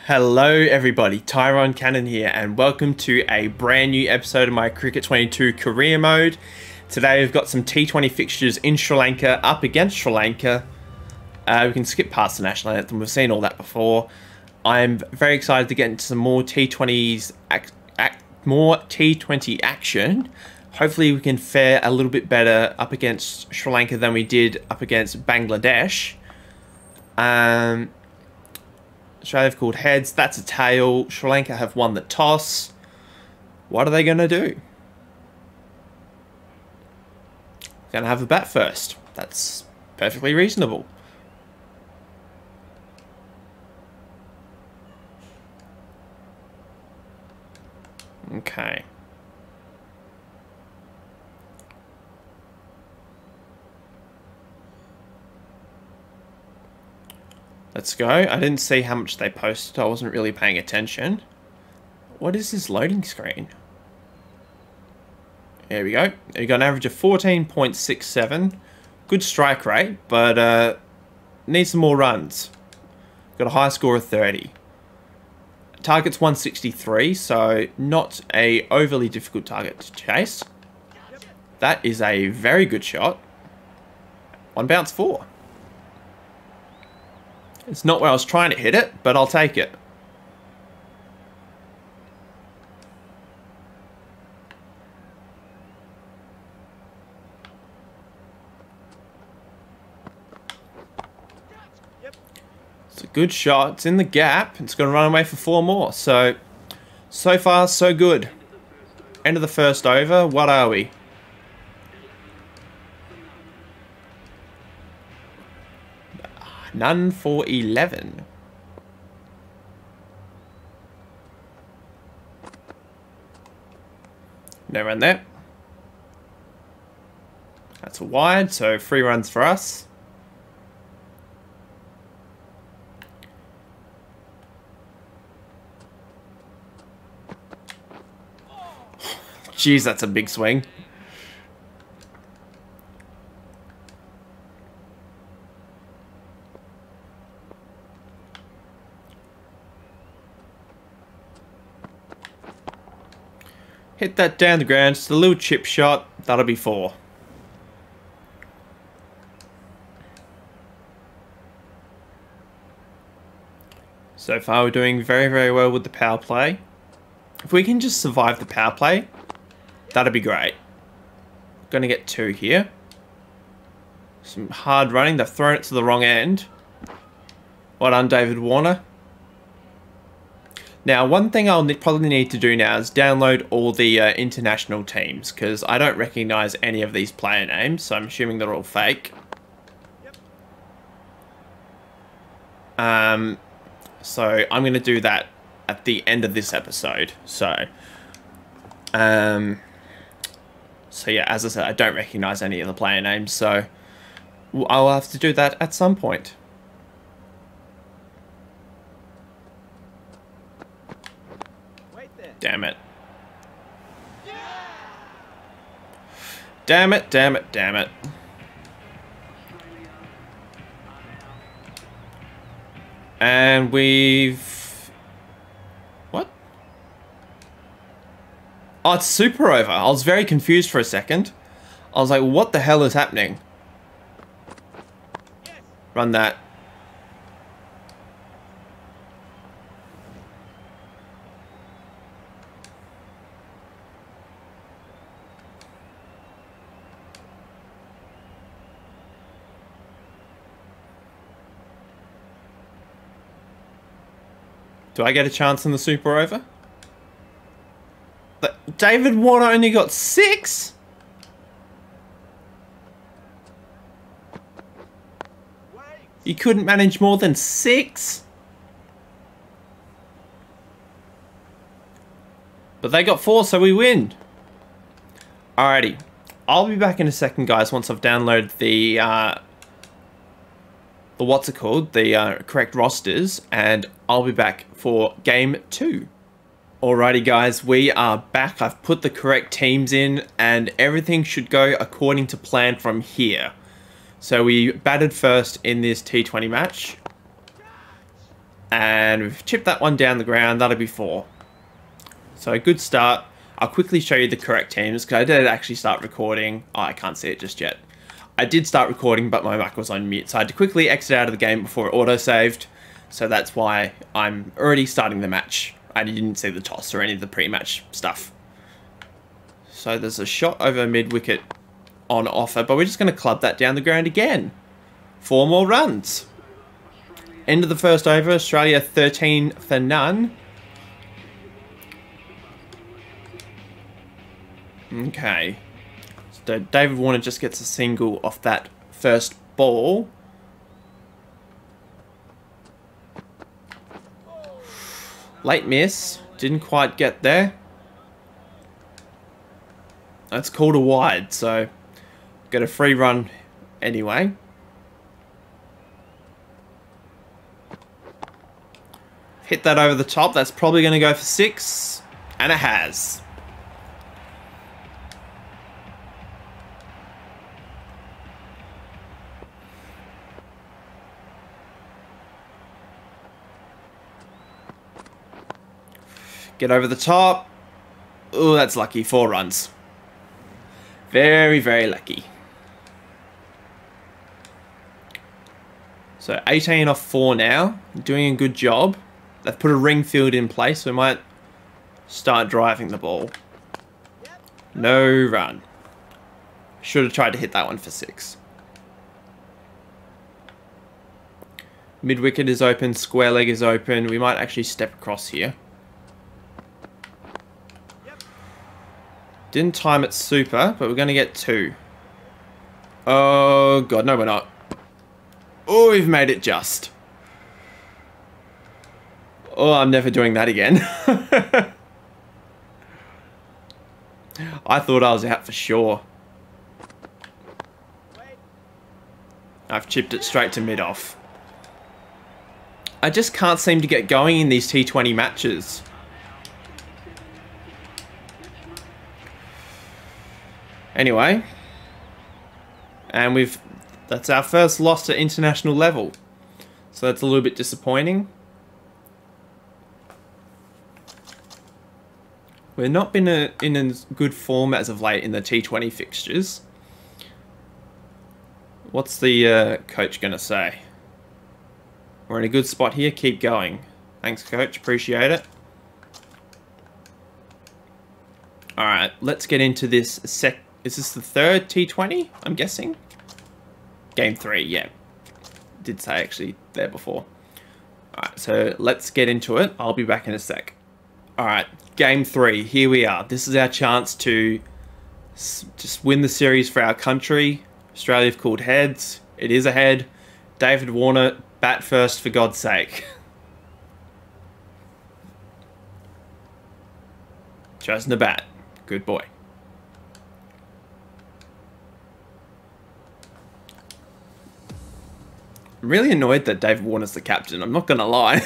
Hello everybody, Tyrone Cannon here and welcome to a brand new episode of my Cricket 22 career mode. Today we've got some T20 fixtures in Sri Lanka up against Sri Lanka. We can skip past the national anthem, we've seen all that before. I'm very excited to get into some more T20's T20 action. Hopefully we can fare a little bit better up against Sri Lanka than we did up against Bangladesh. Australia have called heads. That's a tail. Sri Lanka have won the toss. What are they going to do? Going to have a bat first. That's perfectly reasonable. Okay. Let's go. I didn't see how much they posted. I wasn't really paying attention. What is this loading screen? There we go. You got an average of 14.67. Good strike rate, but needs some more runs. Got a high score of 30. Target's 163, so not a overly difficult target to chase. That is a very good shot. One bounce 4. It's not where I was trying to hit it, but I'll take it. It's a good shot. It's in the gap. It's going to run away for 4 more. So far, so good. End of the first over. What are we? None for 11. No run there. That's a wide, so 3 runs for us. Jeez, that's a big swing. Hit that down the ground, just a little chip shot, that'll be 4. So far we're doing very, very well with the power play. If we can just survive the power play, that'd be great. Gonna get 2 here. Some hard running, they've thrown it to the wrong end. Well done, David Warner. Now, one thing I'll probably need to do now is download all the international teams, because I don't recognise any of these player names, so I'm assuming they're all fake. So I'm going to do that at the end of this episode. So yeah, as I said, I don't recognise any of the player names, so I'll have to do that at some point. Damn it. Damn it, damn it, damn it. And we've... What? Oh, it's super over. I was very confused for a second. I was like, what the hell is happening? Run that. Do I get a chance in the super over? David Warner only got 6? You couldn't manage more than 6? But they got 4, so we win. Alrighty. I'll be back in a second, guys, once I've downloaded the what's it called, the correct rosters, and I'll be back for game 2. Alrighty guys, we are back. I've put the correct teams in and everything should go according to plan from here. So we batted first in this T20 match. And we've chipped that one down the ground. That'll be 4. So a good start. I'll quickly show you the correct teams because I did actually start recording. Oh, I can't see it just yet. I did start recording, but my mic was on mute. So I had to quickly exit out of the game before it auto-saved. So that's why I'm already starting the match. I didn't see the toss or any of the pre-match stuff. So there's a shot over mid-wicket on offer, but we're just going to club that down the ground again. 4 more runs. End of the first over, Australia 13 for none. Okay. So David Warner just gets a single off that first ball. Late miss. Didn't quite get there. That's called a wide, so got a free run anyway. Hit that over the top. That's probably going to go for 6. And it has. Get over the top. Oh, that's lucky. 4 runs. Very, very lucky. So 18 off 4 now. Doing a good job. They've put a ring field in place, so we might start driving the ball. No run. Should have tried to hit that one for 6. Mid-wicket is open. Square leg is open. We might actually step across here. Didn't time it super, but we're going to get 2. Oh, God. No, we're not. Oh, we've made it just. Oh, I'm never doing that again. I thought I was out for sure. I've chipped it straight to mid-off. I just can't seem to get going in these T20 matches. Anyway. And that's our first loss at international level. So that's a little bit disappointing. We've not been in a good form as of late in the T20 fixtures. What's the coach going to say? We're in a good spot here. Keep going. Thanks, coach. Appreciate it. Alright, let's get into this Is this the 3rd T20? I'm guessing? Game 3, yeah. Did say actually there before. Alright, so let's get into it. I'll be back in a sec. Alright, Game 3. Here we are. This is our chance to just win the series for our country. Australia have called heads. It is a head. David Warner, bat first for God's sake. Chosen to bat. Good boy. I'm really annoyed that David Warner's the captain. I'm not going to lie.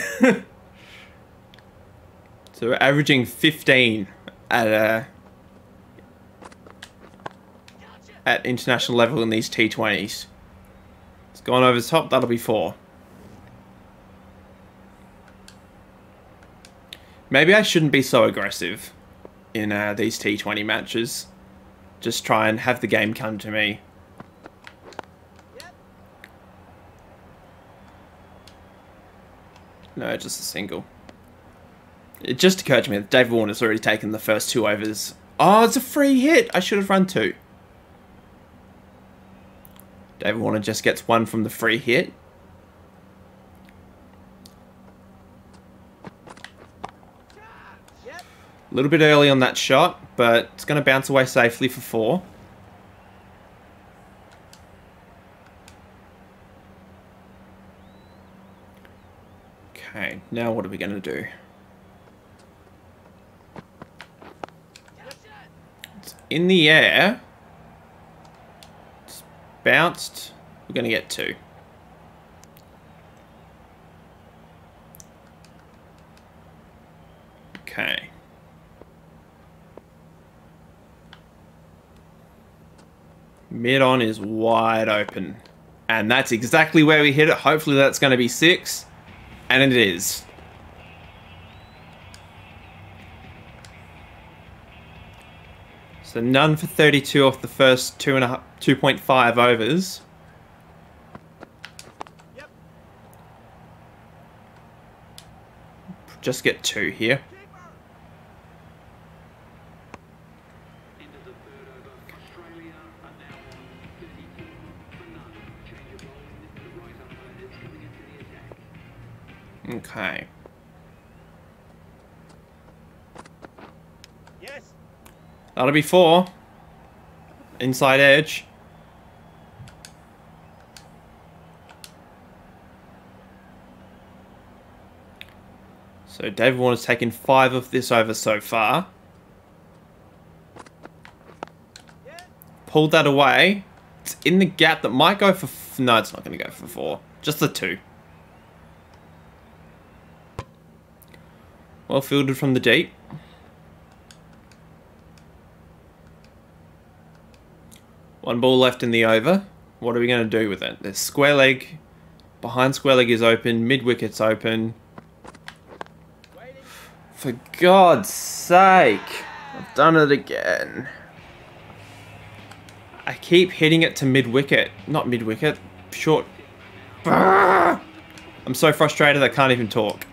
So we're averaging 15 at international level in these T20s. It's gone over the top. That'll be 4. Maybe I shouldn't be so aggressive in these T20 matches. Just try and have the game come to me. No, just a single. It just occurred to me that David Warner's already taken the first 2 overs. Oh, it's a free hit. I should have run 2. David Warner just gets 1 from the free hit. A little bit early on that shot, but it's going to bounce away safely for 4. Okay, now what are we going to do? It's in the air. It's bounced. We're going to get 2. Okay. Mid-on is wide open. And that's exactly where we hit it. Hopefully that's going to be 6. And it is. So none for 32 off the first 2.5 overs. Yep. Just get 2 here. Okay. Yes. That'll be 4. Inside edge. So David Warner's taken 5 of this over so far. Pulled that away. It's in the gap that might go for... No, it's not going to go for 4. Just the 2. Well fielded from the deep. One ball left in the over. What are we going to do with it? There's square leg. Behind square leg is open. Mid wicket's open. For God's sake. I've done it again. I keep hitting it to mid wicket. Not mid wicket. Short. I'm so frustrated I can't even talk.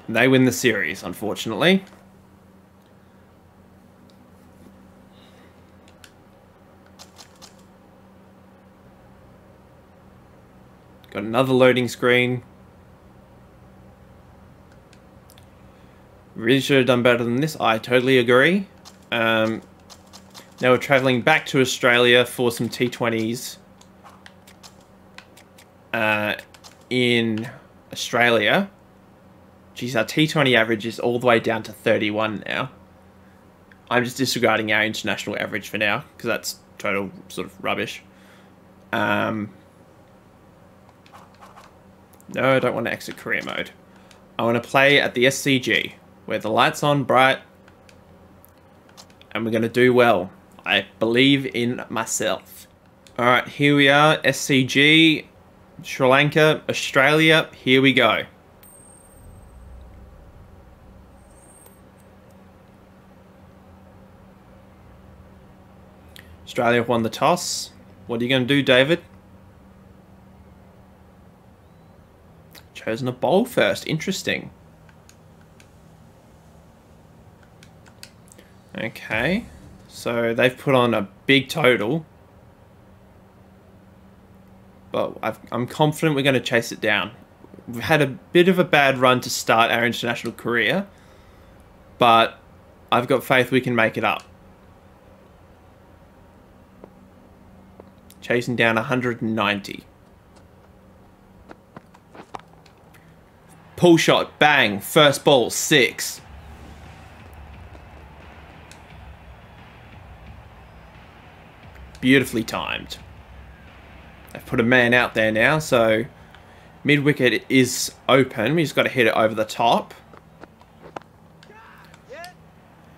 They win the series, unfortunately. Got another loading screen. Really should have done better than this. I totally agree. Now we're travelling back to Australia for some T20's. In Australia. Geez, our T20 average is all the way down to 31 now. I'm just disregarding our international average for now, because that's total sort of rubbish. No, I don't want to exit career mode. I want to play at the SCG, where the light's on bright, and we're going to do well. I believe in myself. Alright, here we are, SCG, Sri Lanka, Australia, here we go. Australia won the toss. What are you going to do, David? Chosen a bowl first. Interesting. Okay. So they've put on a big total. But I'm confident we're going to chase it down. We've had a bit of a bad run to start our international career. But I've got faith we can make it up. Chasing down 190. Pull shot, bang, first ball, 6. Beautifully timed. They've put a man out there now, so mid wicket is open. We just got to hit it over the top.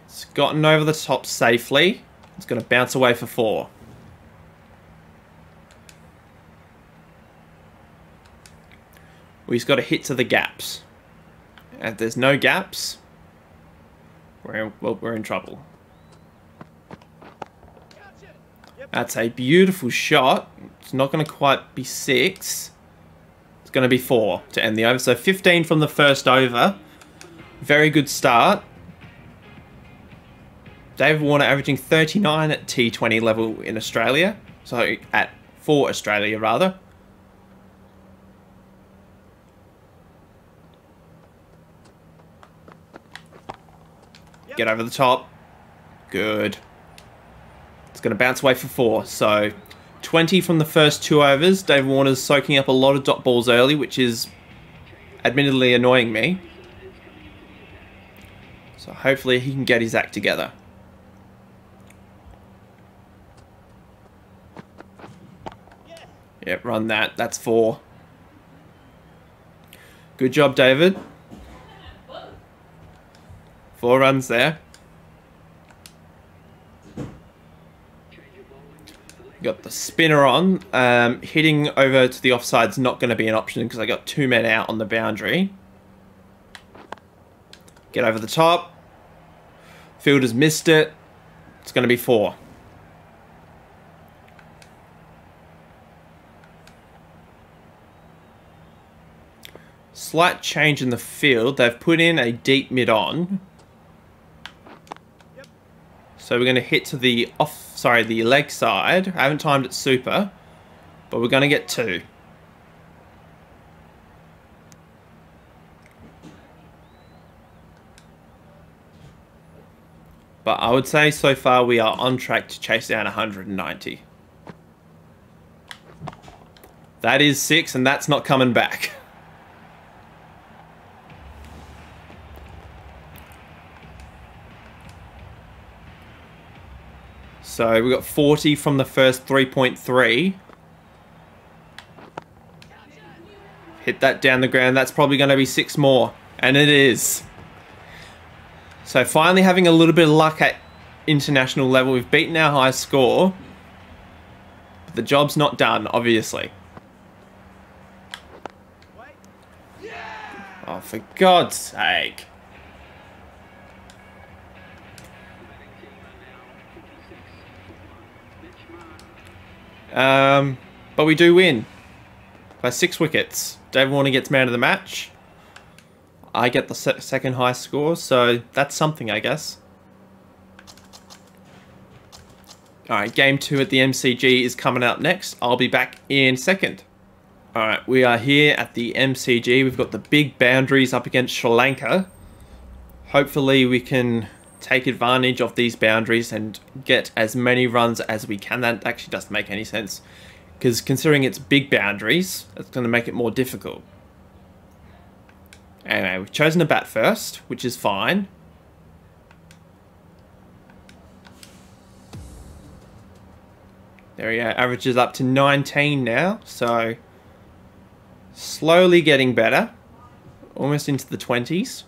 It's gotten over the top safely. It's going to bounce away for 4. We've got to hit to the gaps. And if there's no gaps, we're in trouble. That's a beautiful shot. It's not going to quite be 6. It's going to be 4 to end the over. So 15 from the first over. Very good start. David Warner averaging 39 at T20 level in Australia. So for Australia, rather. Get over the top. Good. It's going to bounce away for 4. So 20 from the first 2 overs. David Warner's soaking up a lot of dot balls early, which is admittedly annoying me. So hopefully he can get his act together. Yep, run that. That's 4. Good job, David. 4 runs there. Got the spinner on. Hitting over to the offside's not going to be an option because I got 2 men out on the boundary. Get over the top. Fielder's missed it. It's going to be 4. Slight change in the field. They've put in a deep mid on. So we're going to hit to the the leg side. I haven't timed it super, but we're going to get 2. But I would say so far we are on track to chase down 190. That is 6, and that's not coming back. So we got 40 from the first 3.3. Hit that down the ground. That's probably going to be 6 more. And it is. So finally having a little bit of luck at international level. We've beaten our high score. But the job's not done, obviously. Oh, for God's sake. But we do win by 6 wickets. David Warner gets man of the match. I get the second high score, so that's something, I guess. Alright, game 2 at the MCG is coming out next. I'll be back in second. Alright, we are here at the MCG. We've got the big boundaries up against Sri Lanka. Hopefully we can take advantage of these boundaries and get as many runs as we can. That actually doesn't make any sense, because considering it's big boundaries, it's going to make it more difficult. Anyway, we've chosen to bat first, which is fine. There we go, average is up to 19 now, so slowly getting better. Almost into the 20s.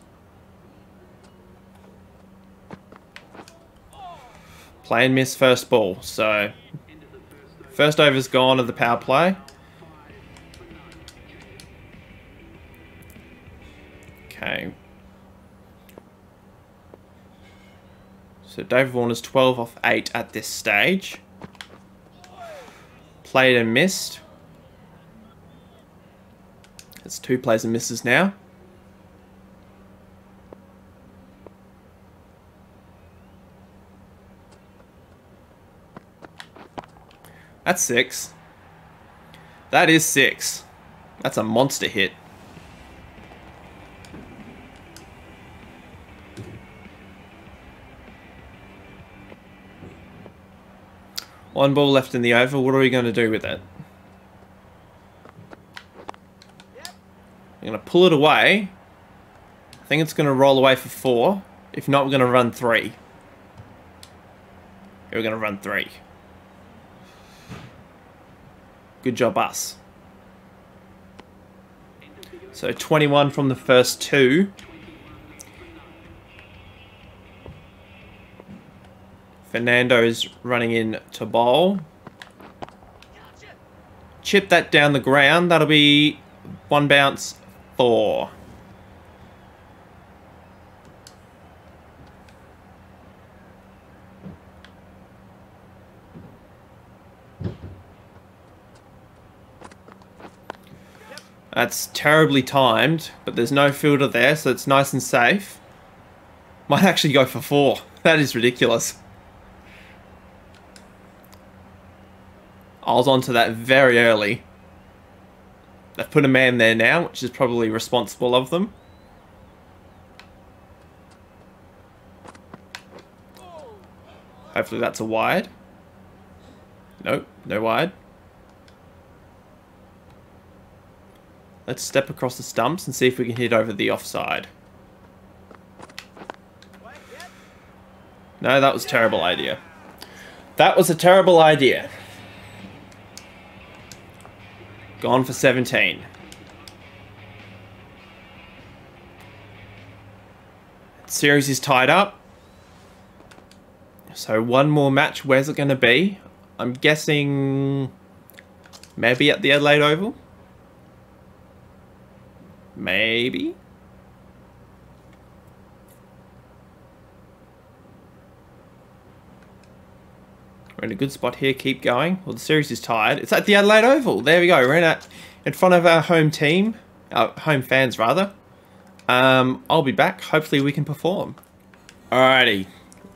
Play and miss first ball, so first over's gone of the power play. Okay. So David Warner's 12 off 8 at this stage. Played and missed. It's 2 plays and misses now. That's 6. That is 6. That's a monster hit. One ball left in the over. What are we going to do with it? I'm going to pull it away. I think it's going to roll away for 4. If not, we're going to run 3. We're going to run 3. Good job, us. So 21 from the first 2. Fernando's running in to bowl. Chip that down the ground. That'll be 1 bounce, 4. That's terribly timed, but there's no fielder there, so it's nice and safe. Might actually go for 4. That is ridiculous. I was onto that very early. They've put a man there now, which is probably responsible of them. Hopefully that's a wide. Nope, no wide. Let's step across the stumps and see if we can hit over the offside. No, that was a terrible idea. That was a terrible idea. Gone for 17. Series is tied up. So 1 more match. Where's it going to be? I'm guessing maybe at the Adelaide Oval. Maybe. We're in a good spot here. Keep going. Well, the series is tied. It's at the Adelaide Oval. There we go. We're in front of our home team. Home fans, rather. I'll be back. Hopefully we can perform. Alrighty.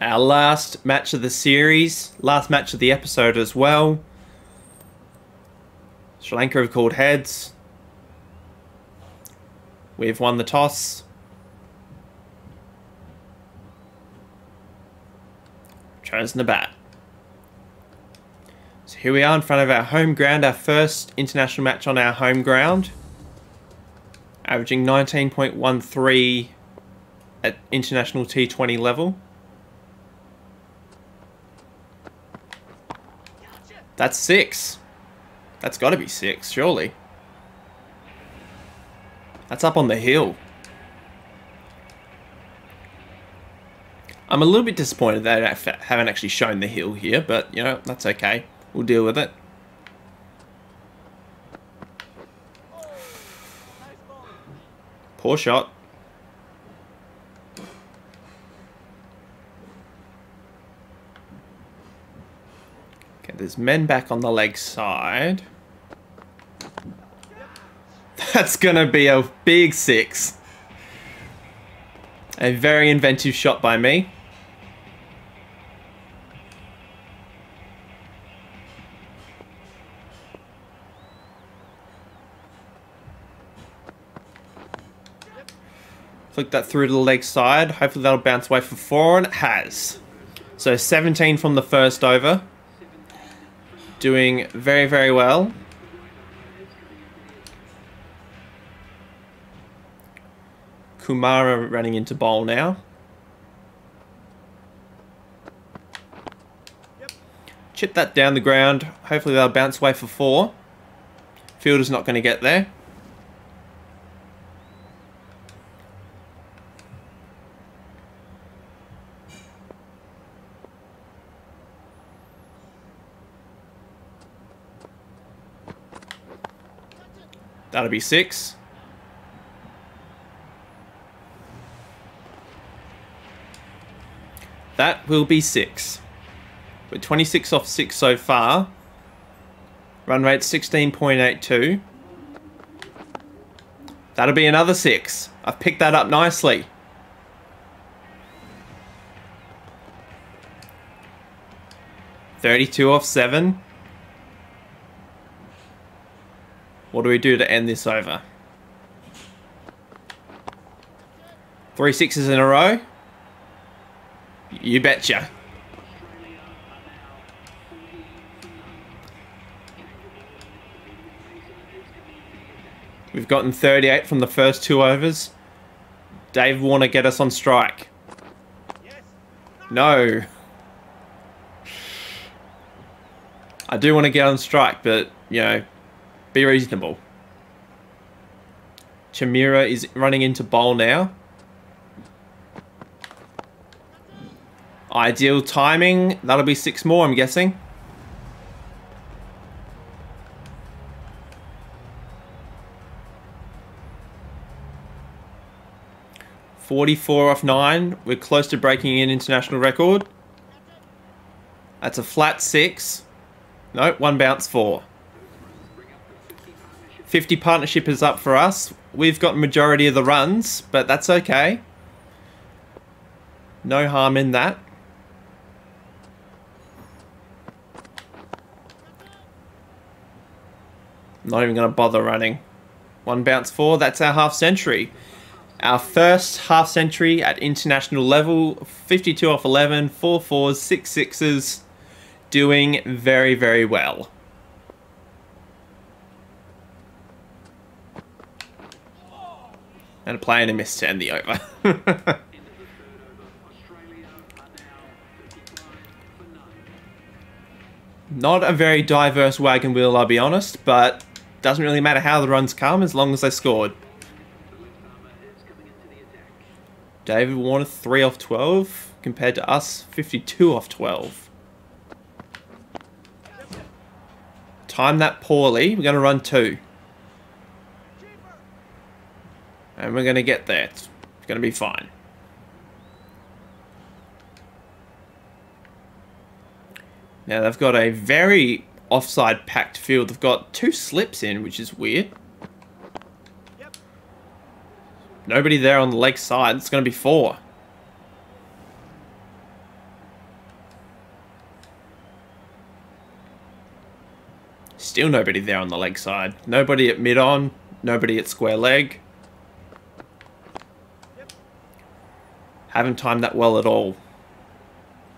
Our last match of the series. Last match of the episode as well. Sri Lanka have called heads. We've won the toss. Chosen the bat. So here we are in front of our home ground, our first international match on our home ground. Averaging 19.13 at international T20 level. That's 6. That's got to be 6, surely. That's up on the hill. I'm a little bit disappointed that I haven't actually shown the hill here, but, you know, that's okay. We'll deal with it. Poor shot. Okay, there's men back on the leg side. That's gonna be a big 6. A very inventive shot by me. Flick that through to the leg side. Hopefully that'll bounce away for 4, and it has. So 17 from the first over. Doing very, very well. Kumara running into bowl now. Chip that down the ground. Hopefully they'll bounce away for 4. Fielder's not going to get there. That'll be 6. That will be 6. We're 26 off 6 so far. Run rate 16.82. That'll be another 6. I've picked that up nicely. $32 off 7. What do we do to end this over? 3 6s in a row? You betcha. We've gotten 38 from the first 2 overs. Dave Warner, get us on strike. No. I do want to get on strike, but, you know, be reasonable. Chamira is running into bowl now. Ideal timing. That'll be 6 more, I'm guessing. $44 off 9. We're close to breaking an international record. That's a flat 6. Nope, 1 bounce 4. 50 partnership is up for us. We've got majority of the runs, but that's okay. No harm in that. Not even going to bother running. 1 bounce 4, that's our half century. Our first half century at international level. 52 off 11, 4 4s, 6 6s. Doing very, very well. And a play and a miss to end the over. Not a very diverse wagon wheel, I'll be honest, but doesn't really matter how the runs come as long as they scored. David Warner 3 off 12 compared to us 52 off 12. time that poorly. We're going to run 2. And we're going to get there. It's going to be fine. Now they've got a very offside packed field. They've got 2 slips in, which is weird. Yep. Nobody there on the leg side. It's going to be 4. Still nobody there on the leg side. Nobody at mid-on. Nobody at square leg. Yep. Haven't timed that well at all.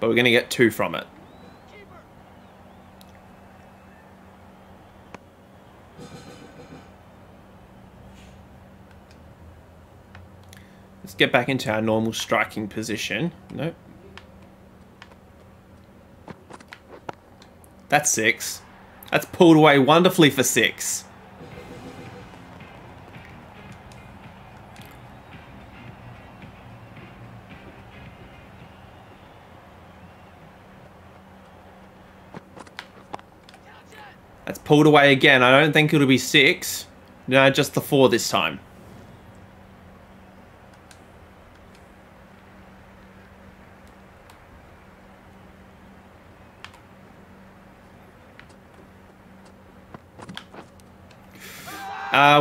But we're going to get 2 from it. Let's get back into our normal striking position. Nope. That's 6. That's pulled away wonderfully for 6. That's pulled away again. I don't think it'll be 6. No, just the 4 this time.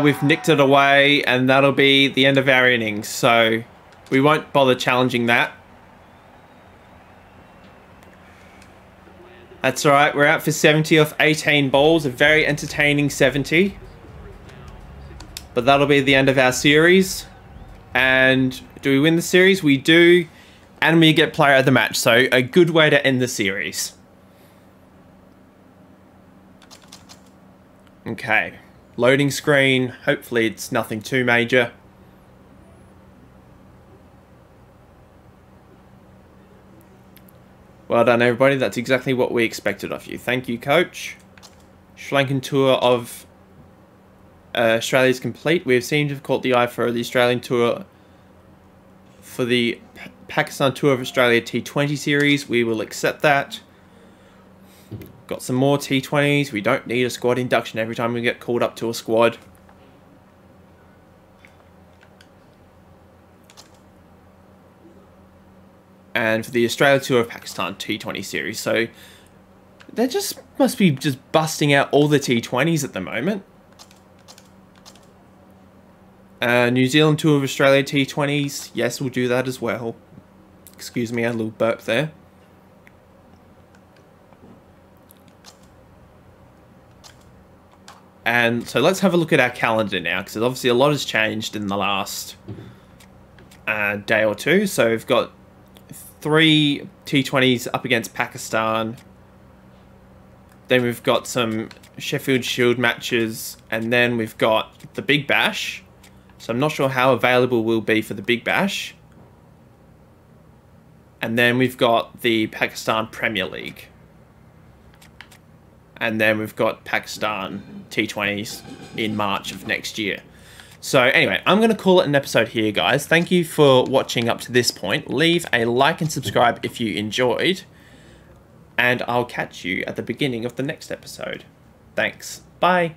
We've nicked it away, and that'll be the end of our innings, so we won't bother challenging that. That's alright, we're out for 70 off 18 balls, a very entertaining 70. But that'll be the end of our series. And do we win the series? We do, and we get player of the match, so a good way to end the series. Okay. Loading screen. Hopefully it's nothing too major. Well done, everybody. That's exactly what we expected of you. Thank you, coach. Sri Lankan tour of Australia is complete. We have seemed to have caught the eye for the Australian tour for the Pakistan Tour of Australia T20 series. We will accept that. Got some more T20's. We don't need a squad induction every time we get called up to a squad. And for the Australia Tour of Pakistan T20 series. So they just must be just busting out all the T20's at the moment. New Zealand Tour of Australia T20's. Yes, we'll do that as well. Excuse me, I had a little burp there. And so let's have a look at our calendar now, because obviously a lot has changed in the last day or two. So we've got 3 T20s up against Pakistan. Then we've got some Sheffield Shield matches. And then we've got the Big Bash. So I'm not sure how available we'll be for the Big Bash. And then we've got the Pakistan Premier League. And then we've got Pakistan T20s in March of next year. So anyway, I'm going to call it an episode here, guys. Thank you for watching up to this point. Leave a like and subscribe if you enjoyed. And I'll catch you at the beginning of the next episode. Thanks. Bye.